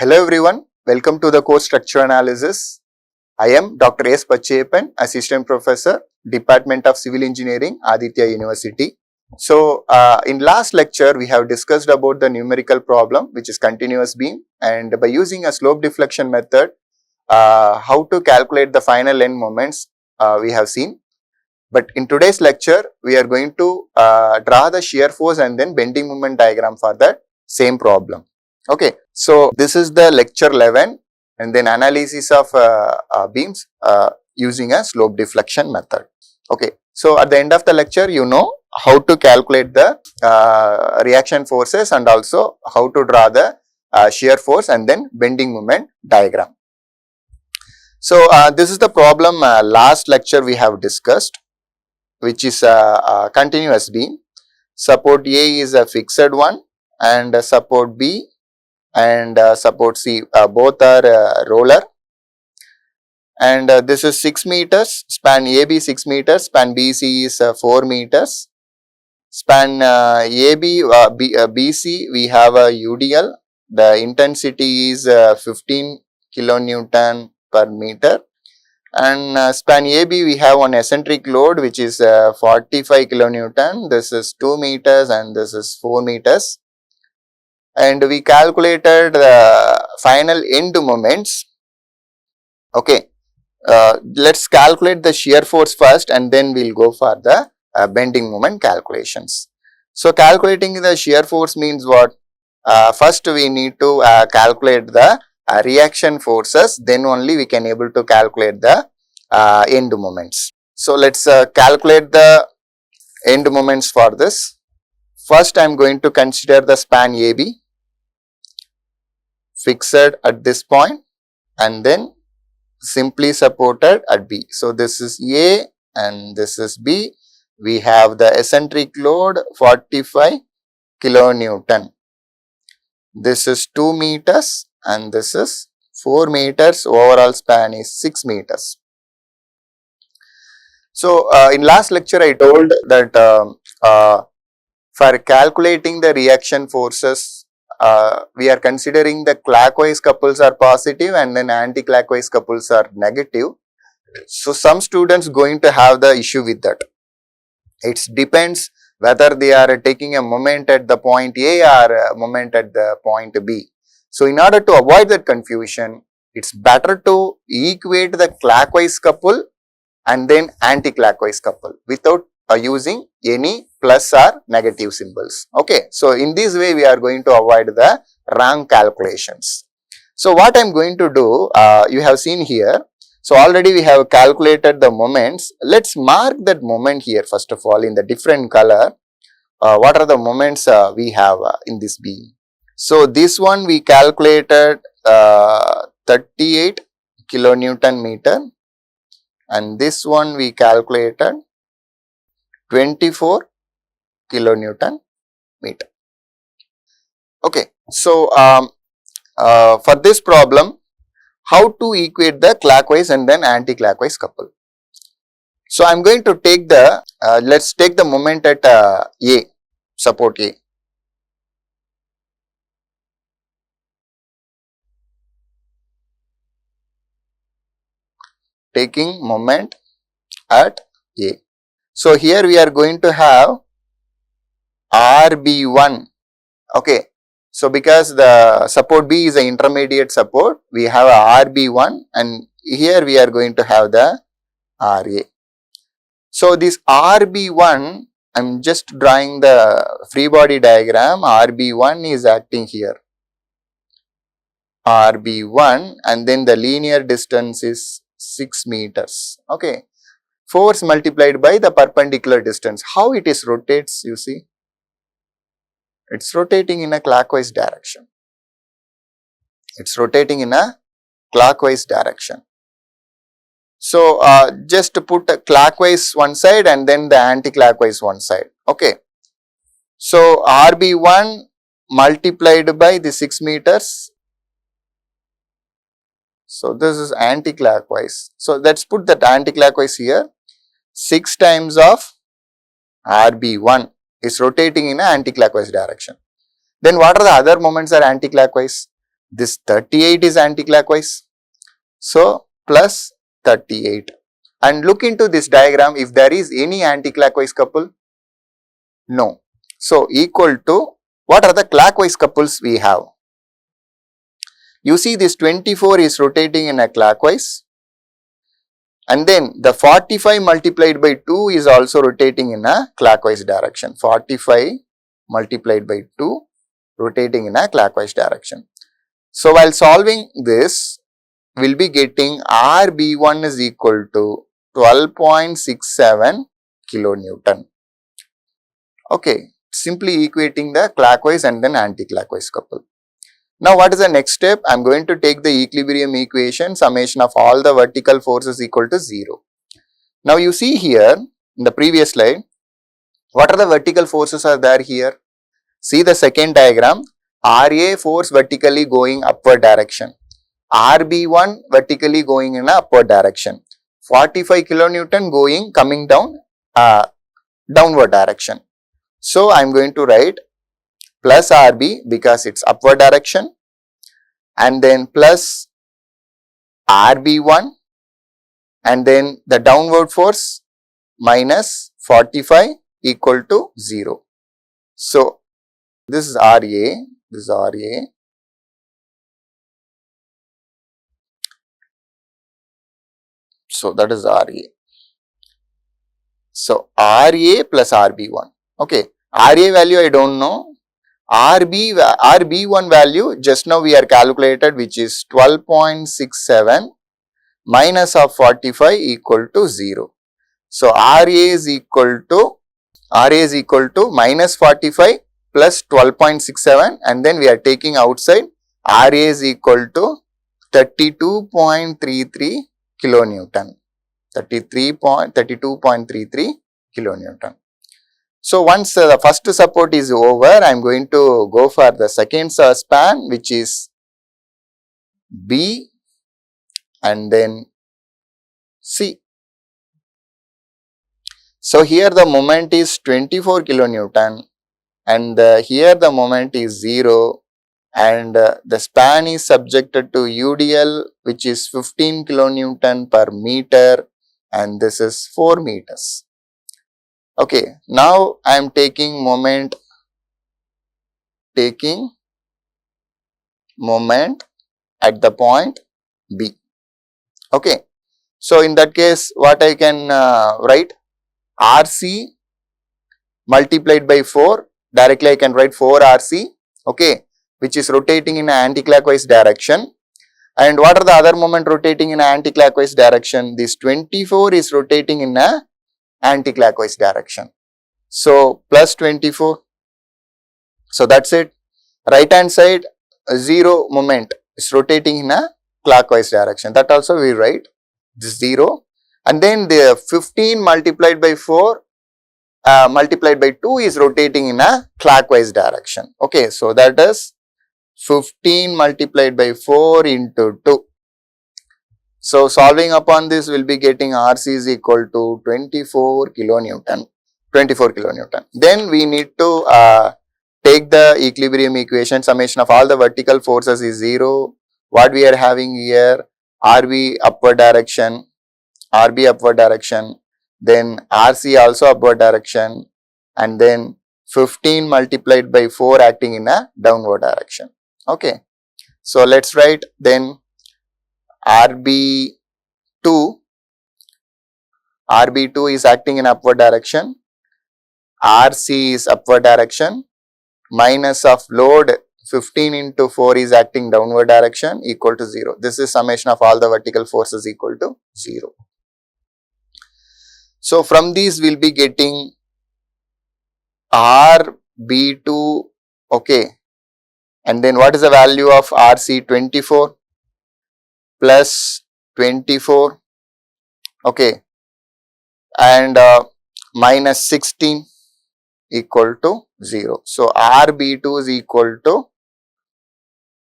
Hello everyone, welcome to the course Structure Analysis. I am Dr.S.Pachaiappan, Assistant Professor, Department of Civil Engineering, Aditya University. So, in last lecture, we have discussed about the numerical problem, which is continuous beam, and by using a slope deflection method, how to calculate the final end moments we have seen. But in today's lecture, we are going to draw the shear force and then bending moment diagram for that same problem. Okay, so this is the lecture 11 and then analysis of beams using a slope deflection method. Okay, so at the end of the lecture, you know how to calculate the reaction forces and also how to draw the shear force and then bending moment diagram. So this is the problem last lecture we have discussed, which is a continuous beam. Support A is a fixed one and support B and support C, both are roller, and this is 6 meters, span AB 6 meters, span BC is 4 meters, span BC we have a UDL, the intensity is 15 kilonewton per meter, and span AB we have one eccentric load which is 45 kilonewton, this is 2 meters and this is 4 meters. And we calculated the final end moments. Okay, let's calculate the shear force first and then we'll go for the bending moment calculations. So calculating the shear force means what? First we need to calculate the reaction forces, then only we can able to calculate the end moments. So let's calculate the end moments for this. First I am going to consider the span AB fixed at this point and then simply supported at B. So this is A and this is B. We have the eccentric load 45 kilonewton. This is 2 meters and this is 4 meters. Overall span is 6 meters. So in last lecture I told that for calculating the reaction forces, we are considering the clockwise couples are positive and then anti-clockwise couples are negative. So some students going to have the issue with that. It depends whether they are taking a moment at the point A or a moment at the point B. So in order to avoid that confusion, it's better to equate the clockwise couple and then anti-clockwise couple without using any plus or negative symbols. Okay, so in this way we are going to avoid the wrong calculations. So what I am going to do, you have seen here. So already we have calculated the moments. Let's mark that moment here first of all in the different color. What are the moments we have in this beam? So this one we calculated 38 kilonewton meter and this one we calculated 24 kilonewton meter. Okay, so for this problem, how to equate the clockwise and then anti-clockwise couple? So I am going to take the, let's take the moment at A, support A. Taking moment at A. So here we are going to have RB1. Okay. So because the support B is an intermediate support, we have a RB1 and here we are going to have the RA. So this RB1, I am just drawing the free body diagram. RB1 is acting here. RB1 and then the linear distance is 6 meters. Okay. Force multiplied by the perpendicular distance. How it is rotates, you see? It's rotating in a clockwise direction. It's rotating in a clockwise direction. So just to put a clockwise one side and then the anti-clockwise one side. Okay. So RB1 multiplied by the 6 meters. So this is anti-clockwise. So let's put that anti-clockwise here. 6 times of RB1 is rotating in an anti-clockwise direction. Then what are the other moments are anti-clockwise? This 38 is anticlockwise. So plus 38. And look into this diagram if there is any anticlockwise couple. No. So equal to, what are the clockwise couples we have? You see this 24 is rotating in a clockwise, and then the 45 multiplied by 2 is also rotating in a clockwise direction. 45 multiplied by 2 rotating in a clockwise direction. So while solving this, we'll be getting RB1 is equal to 12.67 kilonewton. Okay, simply equating the clockwise and then anti-clockwise couple. Now what is the next step? I am going to take the equilibrium equation, summation of all the vertical forces equal to 0. Now you see here in the previous slide, what are the vertical forces are there here? See the second diagram, RA force vertically going upward direction, RB1 vertically going in a upward direction, 45 kilonewton coming down downward direction. So I am going to write plus RB because it's upward direction, and then plus RB1, and then the downward force minus 45 equal to 0. So this is RA, this is RA. So that is RA. So RA plus RB1. Okay, RA value I don't know. RB1 value just now we are calculated, which is 12.67 minus of 45 equal to 0. So RA is equal to minus 45 plus 12.67, and then we are taking outside, RA is equal to 32.33 kilonewton. 32.33 kilonewton. So once the first support is over, I am going to go for the second span, which is B and then C. So here the moment is 24 kilonewton, and here the moment is 0, and the span is subjected to UDL, which is 15 kilonewton per meter, and this is 4 meters. Okay, now I am taking moment at the point B. Okay, so in that case what I can write, RC multiplied by 4, directly I can write 4 RC, okay, which is rotating in an anticlockwise direction. And what are the other moment rotating in an anticlockwise direction? This 24 is rotating in a anticlockwise direction. So plus 24. So that's it. Right hand side 0 moment is rotating in a clockwise direction. That also we write this 0. And then the 15 multiplied by 4 multiplied by 2 is rotating in a clockwise direction. Okay, so that is 15 multiplied by 4 into 2. So solving upon this, we will be getting RC is equal to 24 kilonewton. Then we need to take the equilibrium equation, summation of all the vertical forces is 0. What we are having here, RB upward direction, then RC also upward direction, and then 15 multiplied by 4 acting in a downward direction. Okay, so let's write then RB2 is acting in upward direction, RC is upward direction, minus of load 15 into 4 is acting downward direction equal to 0. This is summation of all the vertical forces equal to 0. So from these we will be getting RB2, okay, and then what is the value of RC? 24 plus 24, okay, and minus 16 equal to 0. So RB2 is equal to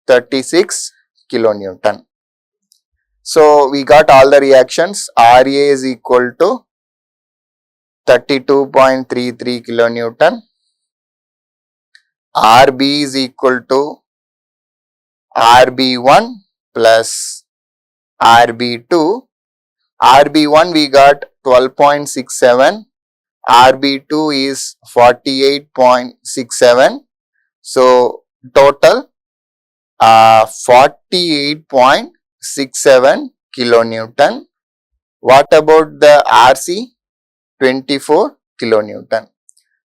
36 kilonewton. So we got all the reactions. RA is equal to 32.33 kilonewton, RB is equal to RB1 plus RB2. RB1 we got 12.67, RB2 is 48.67. So total 48.67 kilonewton. What about the RC? 24 kilonewton.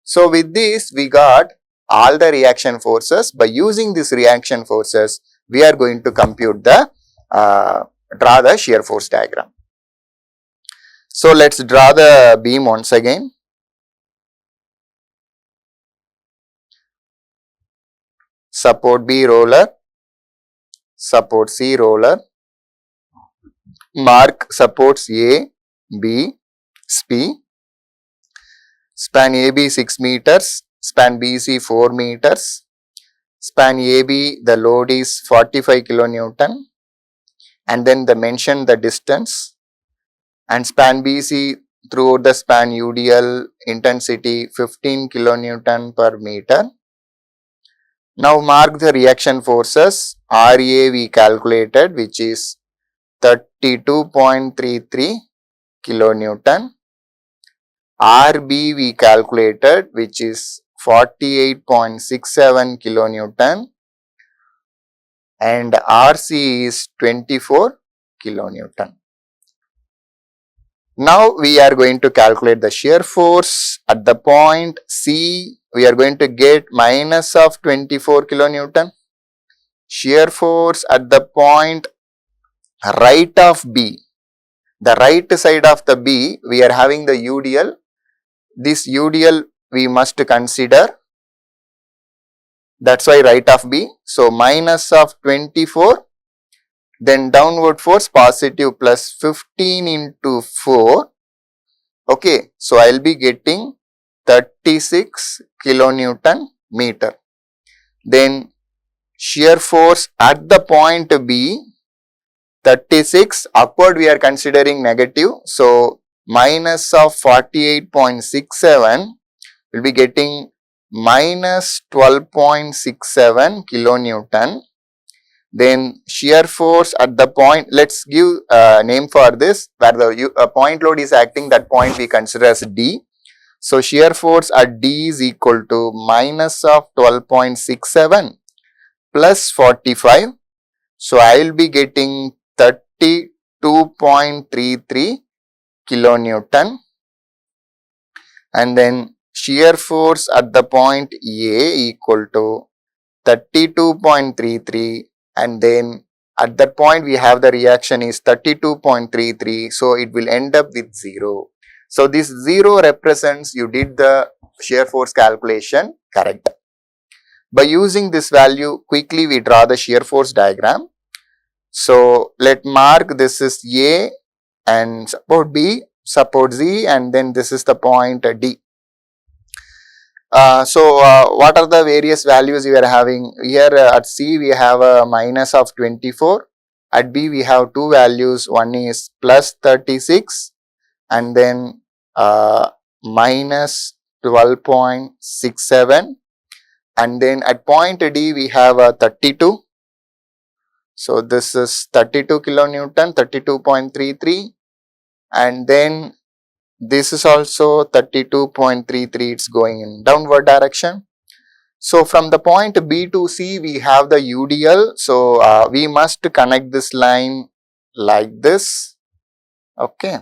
So with this we got all the reaction forces. By using these reaction forces, we are going to compute the draw the shear force diagram. So let's draw the beam once again. Support B roller, support C roller, mark supports A, B, SP, span AB 6 meters, span BC 4 meters, span AB the load is 45 kilonewton, and then they mention the distance, and span BC throughout the span UDL intensity 15 kilonewton per meter. Now mark the reaction forces. RA we calculated, which is 32.33 kilonewton. RB we calculated, which is 48.67 kilonewton, and RC is 24 kilonewton. Now we are going to calculate the shear force at the point C. We are going to get minus of 24 kilonewton. Shear force at the point right of B. The right side of the B, we are having the UDL. This UDL we must consider. That's why right of B. So minus of 24. Then downward force positive plus 15 into 4. Okay, so I will be getting 36 kilonewton meter. Then shear force at the point B, 36, upward we are considering negative. So minus of 48.67 will be getting minus 12.67 kilonewton. Then shear force at the point, let's give a name for this, where the point load is acting, that point we consider as D. So shear force at D is equal to minus of 12.67 plus 45. So I will be getting 32.33 kilonewton. And then shear force at the point A equal to 32.33. And then at that point we have the reaction is 32.33, so it will end up with 0. So this 0 represents you did the shear force calculation correct. By using this value, quickly we draw the shear force diagram. So let mark this is A and support B, support Z, and then this is the point D. What are the various values we are having? Here at C we have a minus of 24, at B we have two values, one is plus 36 and then minus 12.67, and then at point D we have a 32. So this is 32 kilonewton, 32.33, and then this is also 32.33, it's going in downward direction. So from the point B to C we have the UDL, so we must connect this line like this, okay.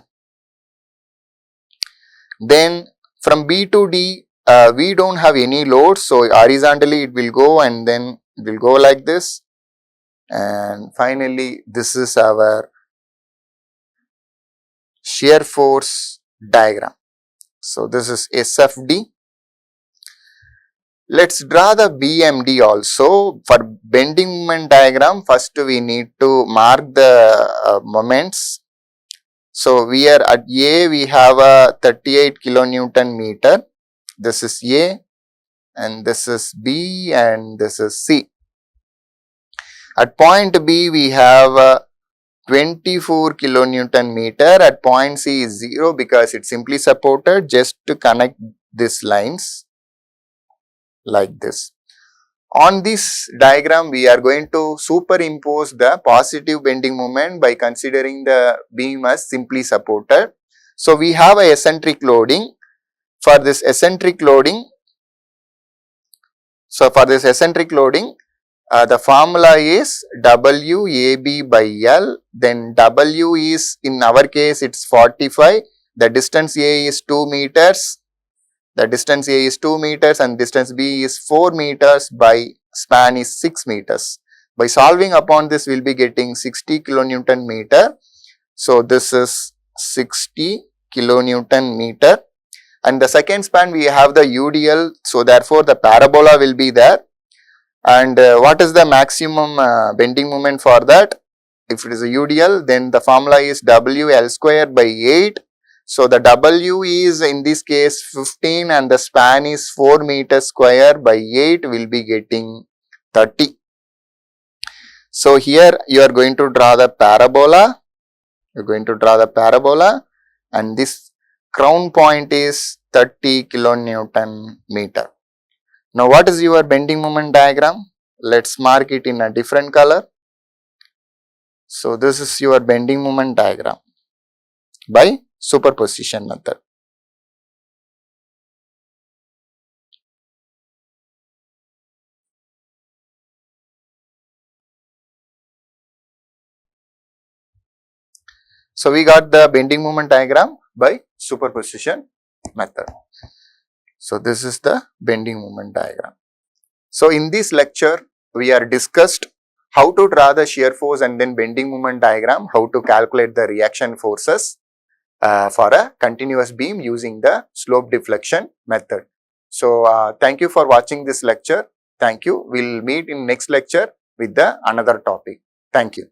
Then from B to D we don't have any load, so horizontally it will go and then it will go like this, and finally this is our shear force diagram. So this is SFD. Let's draw the BMD also. For bending moment diagram, first we need to mark the moments. So we are at A, we have a 38 kilonewton meter. This is A and this is B and this is C. At point B we have 24 kilonewton meter. At point C is 0 because it's simply supported. Just to connect these lines like this. On this diagram, we are going to superimpose the positive bending moment by considering the beam as simply supported. So, we have a eccentric loading. For this eccentric loading, the formula is WAB by L, then W is, in our case, it's 45, the distance A is 2 meters, and distance B is 4 meters by span is 6 meters. By solving upon this, we will be getting 60 kilonewton meter. So, this is 60 kilonewton meter. And the second span we have the UDL, so therefore the parabola will be there. And what is the maximum bending moment for that? If it is a UDL, then the formula is WL square by 8. So, the W is in this case 15 and the span is 4 meters square by 8, will be getting 30. So, here you are going to draw the parabola. And this crown point is 30 kilonewton meter. Now, what is your bending moment diagram? Let's mark it in a different color. So, this is your bending moment diagram by superposition method. So, we got the bending moment diagram by superposition method. So, this is the bending moment diagram. So, in this lecture, we are discussed how to draw the shear force and then bending moment diagram, how to calculate the reaction forces for a continuous beam using the slope deflection method. So, thank you for watching this lecture. Thank you. We will meet in next lecture with the another topic. Thank you.